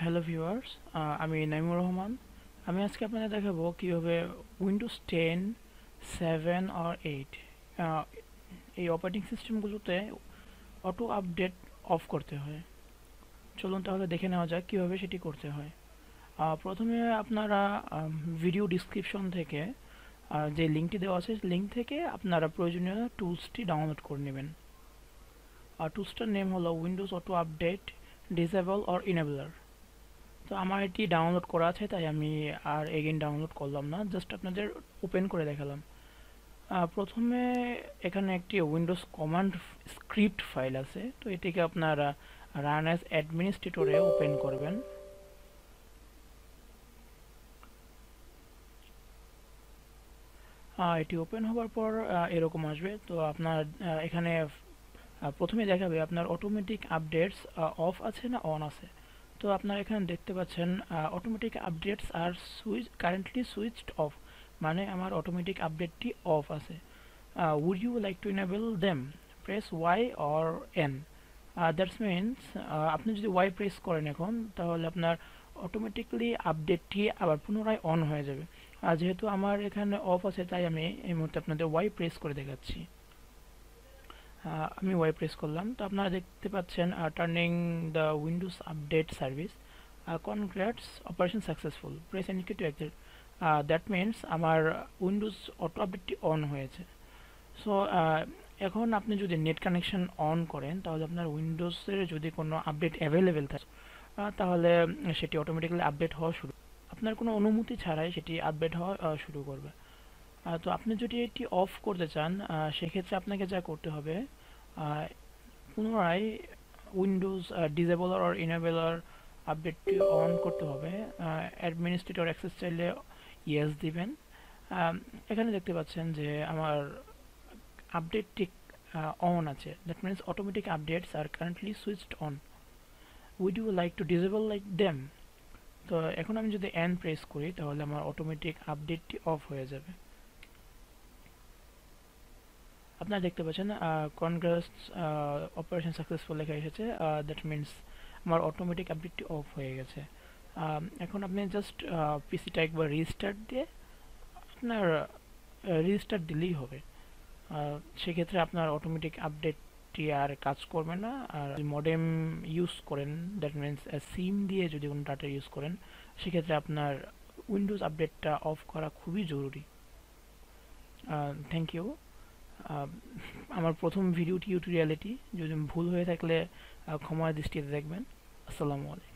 Hello viewers, আমি নাইমুর রহমান। আমি আজকে আপনাদের দেখাবো কীভাবে উইন্ডোজ 10, 7 আর 8 এই অপারেটিং সিস্টেমগুলোতে অটো আপডেট অফ করতে হয়। চলুন তাহলে দেখে নেওয়া যাক কীভাবে সেটি করতে হয়। প্রথমে আপনারা ভিডিও ডিসক্রিপশন থেকে যে লিঙ্কটি দেওয়া আছে লিঙ্ক থেকে আপনারা প্রয়োজনীয় টুলসটি ডাউনলোড করে নেবেন। আর টুলসটার নেম হলো Windows auto update disable or enabler. তো আমার এটি ডাউনলোড করা আছে, তাই আমি আর এগেইন ডাউনলোড করলাম না, জাস্ট আপনাদের ওপেন করে দেখালাম। প্রথমে এখানে একটি উইন্ডোজ কমান্ড স্ক্রিপ্ট ফাইল আছে, তো এটিকে আপনারা রান অ্যাজ অ্যাডমিনিস্ট্রেটরে ওপেন করবেন। এটি ওপেন হওয়ার পর এরকম আসবে। তো আপনার এখানে প্রথমে দেখাবে আপনার অটোমেটিক আপডেটস অফ আছে না অন আছে। তো আপনারা এখানে দেখতে পাচ্ছেন automatic updates are currently switched off, মানে আমার অটোমেটিক আপডেটটি অফ আছে। Would you like to enable them, press Y or N. That's means আপনি যদি ওয়াই প্রেস করেন এখন, তাহলে আপনার অটোমেটিকলি আপডেটটি আবার পুনরায় অন হয়ে যাবে। আর যেহেতু আমার এখানে অফ আছে, তাই আমি এই মুহূর্তে আপনাদের ওয়াই প্রেস করে দেখাচ্ছি। আমি ওয়াই প্রেস করলাম, তো আপনারা দেখতে পাচ্ছেন turning the Windows update service, congrats operation successful, press any কি টু এক্সিট। দ্যাট মিনস আমার উইন্ডোজ অটো আপডেটটি অন হয়েছে। সো এখন আপনি যদি নেট কানেকশন অন করেন, তাহলে আপনার উইন্ডোজের যদি কোনো আপডেট অ্যাভেলেবেল থাকে, তাহলে সেটি অটোমেটিক্যালি আপডেট হওয়া শুরু, আপনার কোনো অনুমতি ছাড়াই সেটি আপডেট হওয়া শুরু করবে। তো আপনি যদি এটি অফ করতে চান, সেক্ষেত্রে আপনাকে যা করতে হবে, পুনরায় উইন্ডোজ ডিসেবলার আর ইনেবলার আপডেটটি অন করতে হবে। অ্যাডমিনিস্ট্রেটর অ্যাক্সেস চাইলে ইয়েস দিবেন। এখানে দেখতে পাচ্ছেন যে আমার আপডেটটি অন আছে, that means automatic updates are currently switched on. Would you like to disable like them. তো এখন আমি যদি এন প্রেস করি, তাহলে আমার অটোমেটিক আপডেটটি অফ হয়ে যাবে। আপনারা দেখতে পাচ্ছেন কনগ্রেটস অপারেশন সাকসেসফুল লেখা এসেছে, দ্যাট মিনস আমার অটোমেটিক আপডেটটি অফ হয়ে গেছে। এখন আপনি জাস্ট পিসিটা একবার রিস্টার্ট দিয়ে আপনার রিস্টার্ট দিলেই হবে। সেক্ষেত্রে আপনার অটোমেটিক আপডেটটি আর কাজ করবে না। আর মডেম ইউজ করেন, দ্যাট মিনস সিম দিয়ে যদি কোনো ডাটা ইউজ করেন, সেক্ষেত্রে আপনার উইন্ডোজ আপডেটটা অফ করা খুবই জরুরি। Thank you. আমার প্রথম ভিডিও টিউটোরিয়ালটি যদি ভুল হয়ে থাকলে ক্ষমার দৃষ্টিতে দেখবেন। আসসালামু আলাইকুম।